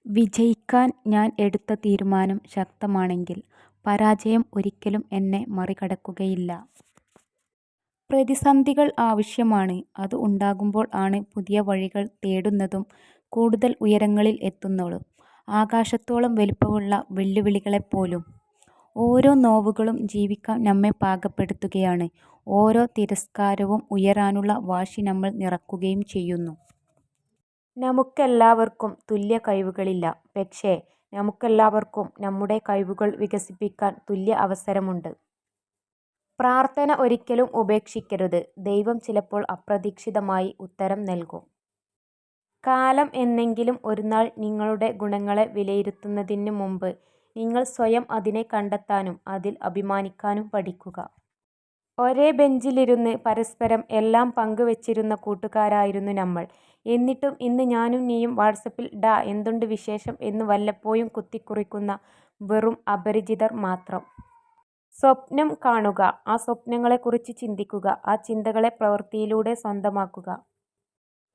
വിജയിക്കാൻ ഞാൻ എടുത്ത തീരുമാനം ശക്തമാണെങ്കിൽ പരാജയം ഒരിക്കലും എന്നെ മറികടക്കുകയില്ല. പ്രതിസന്ധികൾ ആവശ്യമാണ്. അത് ഉണ്ടാകുമ്പോൾ ആണ് പുതിയ വഴികൾ തേടുന്നതും കൂടുതൽ ഉയരങ്ങളിൽ എത്തുന്നതും. ആകാശത്തോളം വലിപ്പമുള്ള വെല്ലുവിളികളെപ്പോലും. ഓരോ നോവുകളും ജീവിക്കാൻ നമ്മെ പാകപ്പെടുത്തുകയാണ്. ഓരോ തിരസ്കാരവും ഉയരാനുള്ള വാശി നമ്മൾ നിറയ്ക്കുകയും ചെയ്യുന്നു. നമുക്കെല്ലാവർക്കും തുല്യ കഴിവുകളില്ല. പക്ഷേ നമുക്കെല്ലാവർക്കും നമ്മുടെ കഴിവുകൾ വികസിപ്പിക്കാൻ തുല്യ അവസരമുണ്ട്. പ്രാർത്ഥന ഒരിക്കലും ഉപേക്ഷിക്കരുത്. ദൈവം ചിലപ്പോൾ അപ്രതീക്ഷിതമായി ഉത്തരം നൽകും. കാലം എന്നെങ്കിലും ഒരുനാൾ നിങ്ങളുടെ ഗുണങ്ങളെ വിലയിരുത്തുന്നതിന് മുമ്പ് നിങ്ങൾ സ്വയം അതിനെ കണ്ടെത്താനും അതിൽ അഭിമാനിക്കാനും പഠിക്കുക. ഒരേ ബെഞ്ചിലിരുന്ന് പരസ്പരം എല്ലാം പങ്കുവച്ചിരുന്ന കൂട്ടുകാരായിരുന്നു നമ്മൾ. എന്നിട്ടും ഇന്ന് ഞാനും നീയും വാട്ട്സ്ആപ്പിൽ "ഡാ എന്തുണ്ട് വിശേഷം" എന്ന് വല്ലപ്പോഴും കുത്തിക്കുറിക്കുന്ന വെറും അപരിചിതർ മാത്രം. സ്വപ്നം കാണുക, ആ സ്വപ്നങ്ങളെക്കുറിച്ച് ചിന്തിക്കുക, ആ ചിന്തകളെ പ്രവൃത്തിയിലൂടെ സ്വന്തമാക്കുക.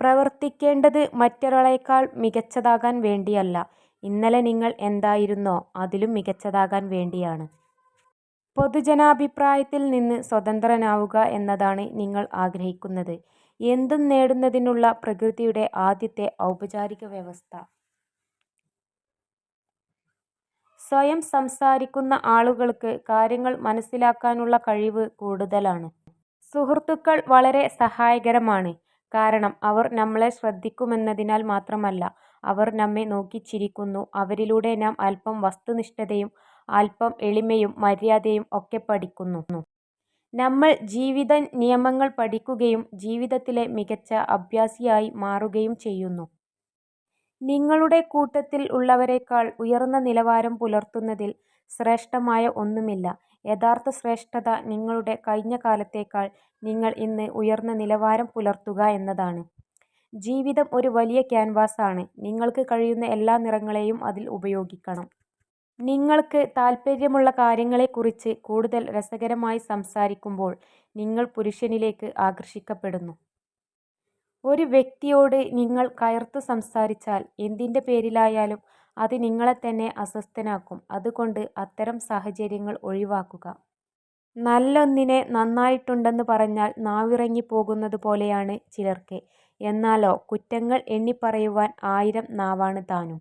പ്രവർത്തിക്കേണ്ടത് മറ്റൊരാളേക്കാൾ മികച്ചതാകാൻ വേണ്ടിയല്ല, ഇന്നലെ നിങ്ങൾ എന്തായിരുന്നോ അതിലും മികച്ചതാകാൻ വേണ്ടിയാണ്. പൊതുജനാഭിപ്രായത്തിൽ നിന്ന് സ്വതന്ത്രനാവുക എന്നതാണ് നിങ്ങൾ ആഗ്രഹിക്കുന്നത്. എന്തും നേടുന്നതിനുള്ള പ്രകൃതിയുടെ ആദ്യത്തെ ഔപചാരിക വ്യവസ്ഥ. സ്വയം സംസാരിക്കുന്ന ആളുകൾക്ക് കാര്യങ്ങൾ മനസ്സിലാക്കാനുള്ള കഴിവ് കൂടുതലാണ്. സുഹൃത്തുക്കൾ വളരെ സഹായകരമാണ്. കാരണം അവർ നമ്മളെ ശ്രദ്ധിക്കുമെന്നതിനാൽ മാത്രമല്ല, അവർ നമ്മെ നോക്കി ചിരിക്കുന്നു. അവരിലൂടെ നാം അല്പം വസ്തുനിഷ്ഠതയും അല്പം എളിമയും മര്യാദയും ഒക്കെ പഠിക്കുന്നു. നമ്മൾ ജീവിത നിയമങ്ങൾ പഠിക്കുകയും ജീവിതത്തിലെ മികച്ച അഭ്യാസിയായി മാറുകയും ചെയ്യുന്നു. നിങ്ങളുടെ കൂട്ടത്തിൽ ഉള്ളവരേക്കാൾ ഉയർന്ന നിലവാരം പുലർത്തുന്നതിൽ ശ്രേഷ്ഠമായ ഒന്നുമില്ല. യഥാർത്ഥ ശ്രേഷ്ഠത നിങ്ങളുടെ കഴിഞ്ഞ കാലത്തേക്കാൾ നിങ്ങൾ ഇന്ന് ഉയർന്ന നിലവാരം പുലർത്തുക എന്നതാണ്. ജീവിതം ഒരു വലിയ ക്യാൻവാസാണ്. നിങ്ങൾക്ക് കഴിയുന്ന എല്ലാ നിറങ്ങളെയും അതിൽ ഉപയോഗിക്കണം. നിങ്ങൾക്ക് താൽപ്പര്യമുള്ള കാര്യങ്ങളെക്കുറിച്ച് കൂടുതൽ രസകരമായി സംസാരിക്കുമ്പോൾ നിങ്ങൾ പുരുഷനിലേക്ക് ആകർഷിക്കപ്പെടുന്നു. ഒരു വ്യക്തിയോട് നിങ്ങൾ കയർത്തു സംസാരിച്ചാൽ എന്തിൻ്റെ പേരിലായാലും അത് നിങ്ങളെത്തന്നെ അസ്വസ്ഥനാക്കും. അതുകൊണ്ട് അത്തരം സാഹചര്യങ്ങൾ ഒഴിവാക്കുക. നല്ലൊന്നിനെ നന്നായിട്ടുണ്ടെന്ന് പറഞ്ഞാൽ നാവിറങ്ങിപ്പോകുന്നത് പോലെയാണ് ചിലർക്ക്. എന്നാലോ കുറ്റങ്ങൾ എണ്ണിപ്പറയുവാൻ 1000 നാവാണ് താനും.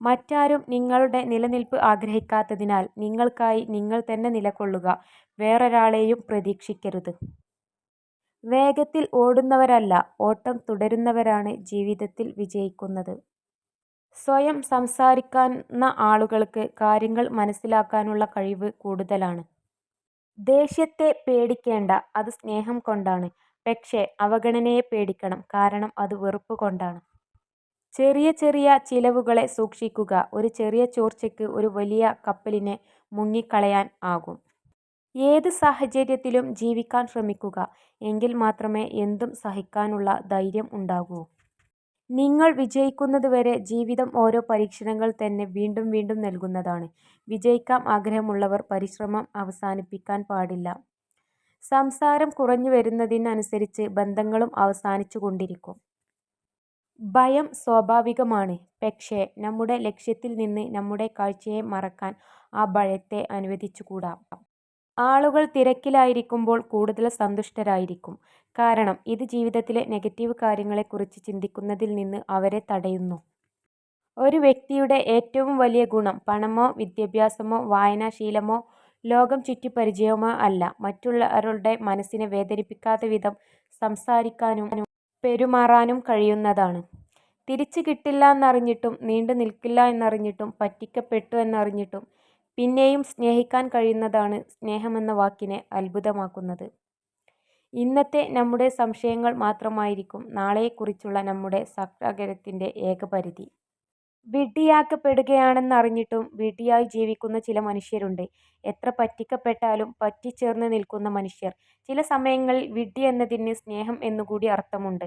മറ്റാരും നിങ്ങളുടെ നിലനിൽപ്പ് ആഗ്രഹിക്കാത്തതിനാൽ നിങ്ങൾക്കായി നിങ്ങൾ തന്നെ നിലകൊള്ളുക. വേറൊരാളെയും പ്രതീക്ഷിക്കരുത്. വേഗത്തിൽ ഓടുന്നവരല്ല, ഓട്ടം തുടരുന്നവരാണ് ജീവിതത്തിൽ വിജയിക്കുന്നത്. സ്വയം സംസാരിക്കുന്ന ആളുകൾക്ക് കാര്യങ്ങൾ മനസ്സിലാക്കാനുള്ള കഴിവ് കൂടുതലാണ്. ദേഷ്യത്തെ പേടിക്കേണ്ട, അത് സ്നേഹം കൊണ്ടാണ്. പക്ഷേ അവഗണനയെ പേടിക്കണം, കാരണം അത് വെറുപ്പ് കൊണ്ടാണ്. ചെറിയ ചെറിയ ചിലവുകളെ സൂക്ഷിക്കുക. ഒരു ചെറിയ ചോർച്ചയ്ക്ക് ഒരു വലിയ കപ്പലിനെ മുങ്ങിക്കളയാൻ ആകും. ഏത് സാഹചര്യത്തിലും ജീവിക്കാൻ ശ്രമിക്കുക. എങ്കിൽ മാത്രമേ എന്തും സഹിക്കാനുള്ള ധൈര്യം ഉണ്ടാകൂ. നിങ്ങൾ വിജയിക്കുന്നതുവരെ ജീവിതം ഓരോ പരീക്ഷണങ്ങൾ തന്നെ വീണ്ടും വീണ്ടും നൽകുന്നതാണ്. വിജയിക്കാൻ ആഗ്രഹമുള്ളവർ പരിശ്രമം അവസാനിപ്പിക്കാൻ പാടില്ല. സംസാരം കുറഞ്ഞു വരുന്നതിനനുസരിച്ച് ബന്ധങ്ങളും അവസാനിച്ചുകൊണ്ടിരിക്കും. ഭയം സ്വാഭാവികമാണ്. പക്ഷേ നമ്മുടെ ലക്ഷ്യത്തിൽ നിന്ന് നമ്മുടെ കാഴ്ചയെ മറക്കാൻ ആ ഭയത്തെ അനുവദിച്ചുകൂടാ. ആളുകൾ തിരക്കിലായിരിക്കുമ്പോൾ കൂടുതൽ സന്തുഷ്ടരായിരിക്കും. കാരണം ഇത് ജീവിതത്തിലെ നെഗറ്റീവ് കാര്യങ്ങളെക്കുറിച്ച് ചിന്തിക്കുന്നതിൽ നിന്ന് അവരെ തടയുന്നു. ഒരു വ്യക്തിയുടെ ഏറ്റവും വലിയ ഗുണം പണമോ വിദ്യാഭ്യാസമോ വായനാശീലമോ ലോകം ചുറ്റിപ്പരിചയമോ അല്ല, മറ്റുള്ളവരുടെ മനസ്സിനെ വേദനിപ്പിക്കാത്ത വിധം സംസാരിക്കാനും പെരുമാറാനും കഴിയുന്നതാണ്. തിരിച്ചു കിട്ടില്ല എന്നറിഞ്ഞിട്ടും നീണ്ടു നിൽക്കില്ല എന്നറിഞ്ഞിട്ടും പറ്റിക്കപ്പെട്ടു എന്നറിഞ്ഞിട്ടും പിന്നെയും സ്നേഹിക്കാൻ കഴിയുന്നതാണ് സ്നേഹമെന്ന വാക്കിനെ അത്ഭുതമാക്കുന്നത്. ഇന്നത്തെ നമ്മുടെ സംശയങ്ങൾ മാത്രമായിരിക്കും നാളെയെക്കുറിച്ചുള്ള നമ്മുടെ സാക്ഷാത്കാരത്തിൻ്റെ ഏക പരിധി. വിഡ്ഢിയാക്കപ്പെടുകയാണെന്നറിഞ്ഞിട്ടും വിഡ്ഢിയായി ജീവിക്കുന്ന ചില മനുഷ്യരുണ്ട്. എത്ര പറ്റിക്കപ്പെട്ടാലും പറ്റിച്ചേർന്ന് നിൽക്കുന്ന മനുഷ്യർ. ചില സമയങ്ങളിൽ വിഡ്ഢി എന്നതിന് സ്നേഹം എന്നുകൂടി അർത്ഥമുണ്ട്.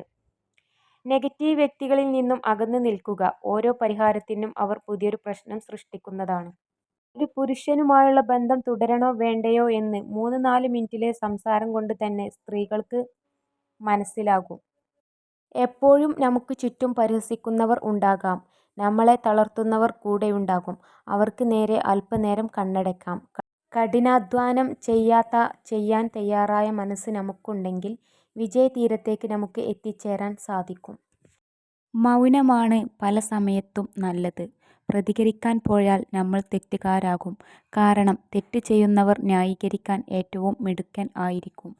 നെഗറ്റീവ് വ്യക്തികളിൽ നിന്നും അകന്നു നിൽക്കുക. ഓരോ പരിഹാരത്തിനും അവർ പുതിയൊരു പ്രശ്നം സൃഷ്ടിക്കുന്നതാണ്. ഒരു പുരുഷനുമായുള്ള ബന്ധം തുടരണോ വേണ്ടയോ എന്ന് 3-4 മിനിറ്റിലെ സംസാരം കൊണ്ട് തന്നെ സ്ത്രീകൾക്ക് മനസ്സിലാകും. എപ്പോഴും നമുക്ക് ചുറ്റും പരിഹസിക്കുന്നവർ ഉണ്ടാകാം. നമ്മളെ തളർത്തുന്നവർ കൂടെയുണ്ടാകും. അവർക്ക് നേരെ അല്പനേരം കണ്ണടയ്ക്കാം. കഠിനാധ്വാനം ചെയ്യാൻ തയ്യാറായ മനസ്സ് നമുക്കുണ്ടെങ്കിൽ വിജയതീരത്തേക്ക് നമുക്ക് എത്തിച്ചേരാൻ സാധിക്കും. മൗനമാണ് പല സമയത്തും നല്ലത്. പ്രതികരിക്കാൻ പോയാൽ നമ്മൾ തെറ്റുകാരാകും. കാരണം തെറ്റ് ചെയ്യുന്നവർ ന്യായീകരിക്കാൻ ഏറ്റവും മിടുക്കൻ ആയിരിക്കും.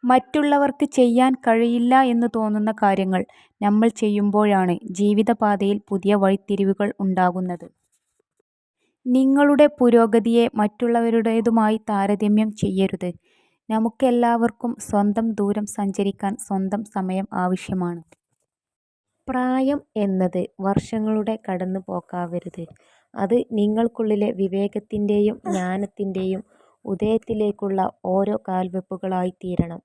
മറ്റുള്ളവർക്ക് ചെയ്യാൻ കഴിയില്ല എന്ന് തോന്നുന്ന കാര്യങ്ങൾ നമ്മൾ ചെയ്യുമ്പോഴാണ് ജീവിതപാതയിൽ പുതിയ വഴിത്തിരിവുകൾ ഉണ്ടാകുന്നത്. നിങ്ങളുടെ പുരോഗതിയെ മറ്റുള്ളവരുടേതുമായി താരതമ്യം ചെയ്യരുത്. നമുക്കെല്ലാവർക്കും സ്വന്തം ദൂരം സഞ്ചരിക്കാൻ സ്വന്തം സമയം ആവശ്യമാണ്. പ്രായം എന്നത് വർഷങ്ങളുടെ കടന്നുപോക്കാവരുത്. അത് നിങ്ങൾക്കുള്ളിലെ വിവേകത്തിൻ്റെയും ജ്ഞാനത്തിൻ്റെയും ഉദയത്തിലേക്കുള്ള ഓരോ കാൽവെപ്പുകളായിത്തീരണം.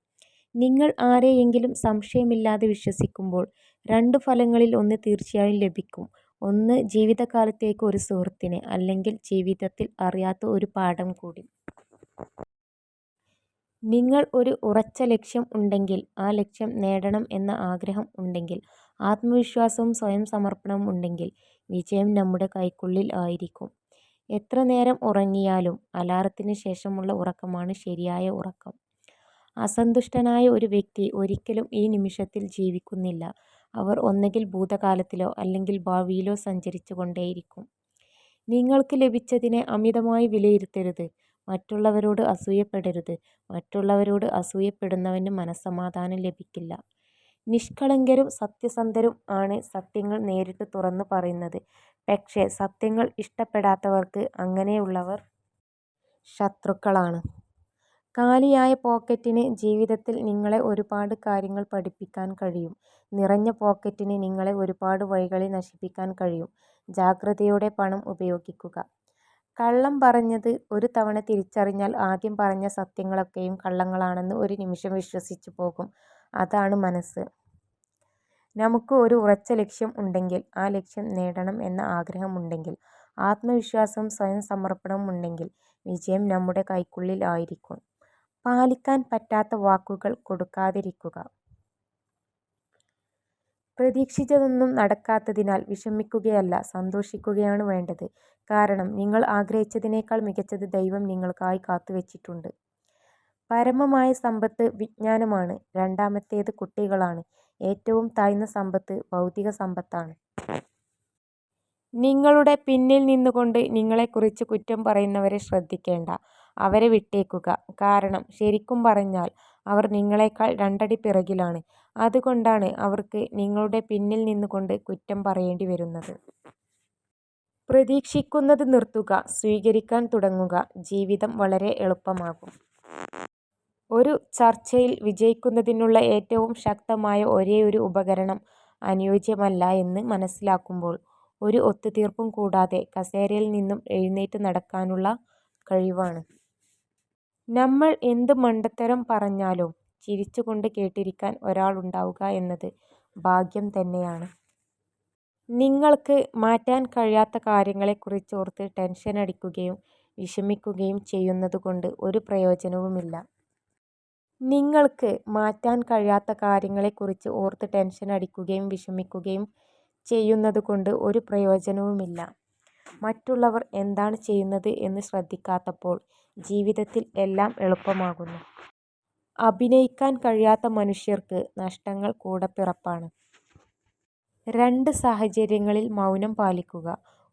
നിങ്ങൾ ആരെയെങ്കിലും സംശയമില്ലാതെ വിശ്വസിക്കുമ്പോൾ രണ്ട് ഫലങ്ങളിൽ ഒന്ന് തീർച്ചയായും ലഭിക്കും. ഒന്ന് ജീവിതകാലത്തേക്ക് ഒരു സുഹൃത്തിനെ, അല്ലെങ്കിൽ ജീവിതത്തിൽ അറിയാത്ത ഒരു പാഠം കൂടി. നിങ്ങൾ ഒരു ഉറച്ച ലക്ഷ്യം ഉണ്ടെങ്കിൽ, ആ ലക്ഷ്യം നേടണം എന്ന ആഗ്രഹം ഉണ്ടെങ്കിൽ, ആത്മവിശ്വാസവും സ്വയം സമർപ്പണവും ഉണ്ടെങ്കിൽ വിജയം നമ്മുടെ കൈക്കുള്ളിൽ ആയിരിക്കും. എത്ര നേരം ഉറങ്ങിയാലും അലാറത്തിന് ശേഷമുള്ള ഉറക്കമാണ് ശരിയായ ഉറക്കം. അസന്തുഷ്ടനായ ഒരു വ്യക്തി ഒരിക്കലും ഈ നിമിഷത്തിൽ ജീവിക്കുന്നില്ല. അവർ ഒന്നുകിൽ ഭൂതകാലത്തിലോ അല്ലെങ്കിൽ ഭാവിയിലോ സഞ്ചരിച്ചു കൊണ്ടേയിരിക്കും. നിങ്ങൾക്ക് ലഭിച്ചതിനെ അമിതമായി വിലയിരുത്തരുത്. മറ്റുള്ളവരോട് അസൂയപ്പെടരുത്. മറ്റുള്ളവരോട് അസൂയപ്പെടുന്നവന് മനസ്സമാധാനം ലഭിക്കില്ല. നിഷ്കളങ്കരും സത്യസന്ധരും ആണ് സത്യങ്ങൾ നേരിട്ട് തുറന്നു പറയുന്നത്. പക്ഷേ സത്യങ്ങൾ ഇഷ്ടപ്പെടാത്തവർക്ക് അങ്ങനെയുള്ളവർ ശത്രുക്കളാണ്. കാലിയായ പോക്കറ്റിന് ജീവിതത്തിൽ നിങ്ങളെ ഒരുപാട് കാര്യങ്ങൾ പഠിപ്പിക്കാൻ കഴിയും. നിറഞ്ഞ പോക്കറ്റിന് നിങ്ങളെ ഒരുപാട് വഴികളിൽ നശിപ്പിക്കാൻ കഴിയും. ജാഗ്രതയോടെ പണം ഉപയോഗിക്കുക. കള്ളം പറഞ്ഞത് ഒരു തവണ തിരിച്ചറിഞ്ഞാൽ ആദ്യം പറഞ്ഞ സത്യങ്ങളൊക്കെയും കള്ളങ്ങളാണെന്ന് ഒരു നിമിഷം വിശ്വസിച്ചു പോകും. അതാണ് മനസ്സ്. നമുക്ക് ഒരു ഉറച്ച ലക്ഷ്യം ഉണ്ടെങ്കിൽ, ആ ലക്ഷ്യം നേടണം എന്ന ആഗ്രഹമുണ്ടെങ്കിൽ, ആത്മവിശ്വാസവും സ്വയം സമർപ്പണവും ഉണ്ടെങ്കിൽ വിജയം നമ്മുടെ കൈക്കുള്ളിൽ ആയിരിക്കും. പാലിക്കാൻ പറ്റാത്ത വാക്കുകൾ കൊടുക്കാതിരിക്കുക. പ്രതീക്ഷിച്ചതൊന്നും നടക്കാത്തതിനാൽ വിഷമിക്കുകയല്ല, സന്തോഷിക്കുകയാണ് വേണ്ടത്. കാരണം നിങ്ങൾ ആഗ്രഹിച്ചതിനേക്കാൾ മികച്ചത് ദൈവം നിങ്ങൾക്കായി കാത്തുവച്ചിട്ടുണ്ട്. പരമമായ സമ്പത്ത് വിജ്ഞാനമാണ്. രണ്ടാമത്തേത് കുട്ടികളാണ്. ഏറ്റവും താഴ്ന്ന സമ്പത്ത് ഭൗതിക സമ്പത്താണ്. നിങ്ങളുടെ പിന്നിൽ നിന്നുകൊണ്ട് നിങ്ങളെക്കുറിച്ച് കുറ്റം പറയുന്നവരെ ശ്രദ്ധിക്കേണ്ട. അവരെ വിട്ടേക്കുക. കാരണം ശരിക്കും പറഞ്ഞാൽ അവർ നിങ്ങളെക്കാൾ രണ്ടടി പിറകിലാണ്. അതുകൊണ്ടാണ് അവർക്ക് നിങ്ങളുടെ പിന്നിൽ നിന്നുകൊണ്ട് കുറ്റം പറയേണ്ടി വരുന്നത്. പ്രതീക്ഷിക്കുന്നത് നിർത്തുക. സ്വീകരിക്കാൻ തുടങ്ങുക. ജീവിതം വളരെ എളുപ്പമാകും. ഒരു ചർച്ചയിൽ വിജയിക്കുന്നതിനുള്ള ഏറ്റവും ശക്തമായ ഒരേയൊരു ഉപകരണം അനുയോജ്യമല്ല എന്ന് മനസ്സിലാക്കുമ്പോൾ ഒരു ഒത്തുതീർപ്പും കൂടാതെ കസേരയിൽ നിന്നും എഴുന്നേറ്റ് നടക്കാനുള്ള കഴിവാണ്. നമ്മൾ എന്ത് മണ്ടത്തരം പറഞ്ഞാലും ചിരിച്ചുകൊണ്ട് കേട്ടിരിക്കാൻ ഒരാളുണ്ടാവുക എന്നത് ഭാഗ്യം തന്നെയാണ്. നിങ്ങൾക്ക് മാറ്റാൻ കഴിയാത്ത കാര്യങ്ങളെക്കുറിച്ച് ഓർത്ത് ടെൻഷനടിക്കുകയും വിഷമിക്കുകയും ചെയ്യുന്നതുകൊണ്ട് ഒരു പ്രയോജനവുമില്ല. നിങ്ങൾക്ക് മാറ്റാൻ കഴിയാത്ത കാര്യങ്ങളെക്കുറിച്ച് ഓർത്ത് ടെൻഷനടിക്കുകയും വിഷമിക്കുകയും ചെയ്യുന്നതുകൊണ്ട് ഒരു പ്രയോജനവുമില്ല. മറ്റുള്ളവർ എന്താണ് ചെയ്യുന്നത് എന്ന് ശ്രദ്ധിക്കാത്തപ്പോൾ ജീവിതത്തിൽ എല്ലാം എളുപ്പമാകുന്നു. അഭിനയിക്കാൻ കഴിയാത്ത മനുഷ്യർക്ക് നഷ്ടങ്ങൾ കൂടപ്പിറപ്പാണ്. രണ്ട് സാഹചര്യങ്ങളിൽ മൗനം പാലിക്കുക.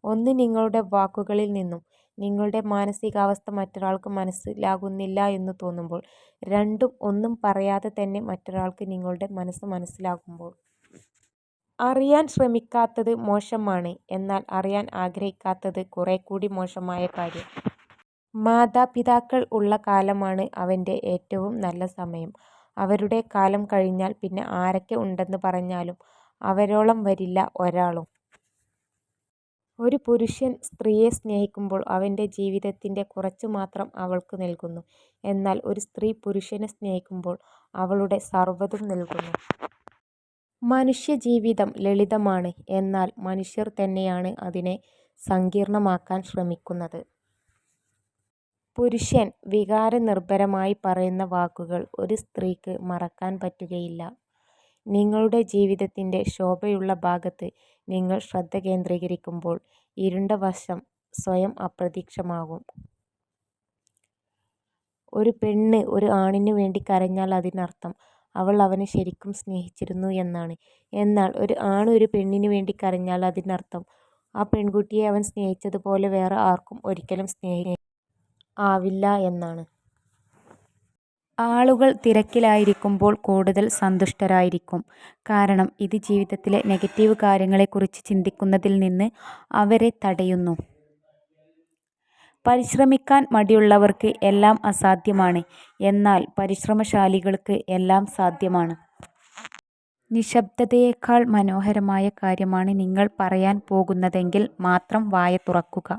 ഒന്ന്, നിങ്ങളുടെ വാക്കുകളിൽ നിന്നും നിങ്ങളുടെ മാനസികാവസ്ഥ മറ്റൊരാൾക്ക് മനസ്സിലാകുന്നില്ല എന്ന് തോന്നുമ്പോൾ. രണ്ടും, ഒന്നും പറയാതെ തന്നെ മറ്റൊരാൾക്ക് നിങ്ങളുടെ മനസ്സ് മനസ്സിലാകുമ്പോൾ. അറിയാൻ ശ്രമിക്കാത്തത് മോശമാണ്, എന്നാൽ അറിയാൻ ആഗ്രഹിക്കാത്തത് കുറേക്കൂടി മോശമായ കാര്യം. മാതാപിതാക്കൾ ഉള്ള കാലമാണ് അവൻ്റെ ഏറ്റവും നല്ല സമയം. അവരുടെ കാലം കഴിഞ്ഞാൽ പിന്നെ ആരൊക്കെ ഉണ്ടെന്ന് പറഞ്ഞാലും അവരോളം വരില്ല ഒരാളും. ഒരു പുരുഷൻ സ്ത്രീയെ സ്നേഹിക്കുമ്പോൾ അവൻ്റെ ജീവിതത്തിൻ്റെ കുറച്ചു മാത്രം അവൾക്ക് നൽകുന്നു. എന്നാൽ ഒരു സ്ത്രീ പുരുഷനെ സ്നേഹിക്കുമ്പോൾ അവളുടെ സർവ്വതും നൽകുന്നു. മനുഷ്യജീവിതം ലളിതമാണ്, എന്നാൽ മനുഷ്യർ തന്നെയാണ് അതിനെ സങ്കീർണ്ണമാക്കാൻ ശ്രമിക്കുന്നത്. പുരുഷൻ വികാരനിർഭരമായി പറയുന്ന വാക്കുകൾ ഒരു സ്ത്രീക്ക് മറക്കാൻ പറ്റുകയില്ല. നിങ്ങളുടെ ജീവിതത്തിൻ്റെ ശോഭയുള്ള ഭാഗത്ത് നിങ്ങൾ ശ്രദ്ധ കേന്ദ്രീകരിക്കുമ്പോൾ ഇരുണ്ട വശം സ്വയം അപ്രത്യക്ഷമാകും. ഒരു പെണ്ണ് ഒരു ആണിനു വേണ്ടി കരഞ്ഞാൽ അതിനർത്ഥം അവൾ അവനെ ശരിക്കും സ്നേഹിച്ചിരുന്നു എന്നാണ്. എന്നാൽ ഒരു ആണ് ഒരു പെണ്ണിനു വേണ്ടി കരഞ്ഞാൽ അതിനർത്ഥം ആ പെൺകുട്ടിയെ അവൻ സ്നേഹിച്ചതുപോലെ വേറെ ആർക്കും ഒരിക്കലും ആവില്ല എന്നാണ്. ആളുകൾ തിരക്കിലായിരിക്കുമ്പോൾ കൂടുതൽ സന്തുഷ്ടരായിരിക്കും. കാരണം ഇത് ജീവിതത്തിലെ നെഗറ്റീവ് കാര്യങ്ങളെക്കുറിച്ച് ചിന്തിക്കുന്നതിൽ നിന്ന് അവരെ തടയുന്നു. പരിശ്രമിക്കാൻ മടിയുള്ളവർക്ക് എല്ലാം അസാധ്യമാണ്. എന്നാൽ പരിശ്രമശാലികൾക്ക് എല്ലാം സാധ്യമാണ്. നിശബ്ദതയേക്കാൾ മനോഹരമായ കാര്യമാണ് നിങ്ങൾ പറയാൻ പോകുന്നതെങ്കിൽ മാത്രം വായ തുറക്കുക.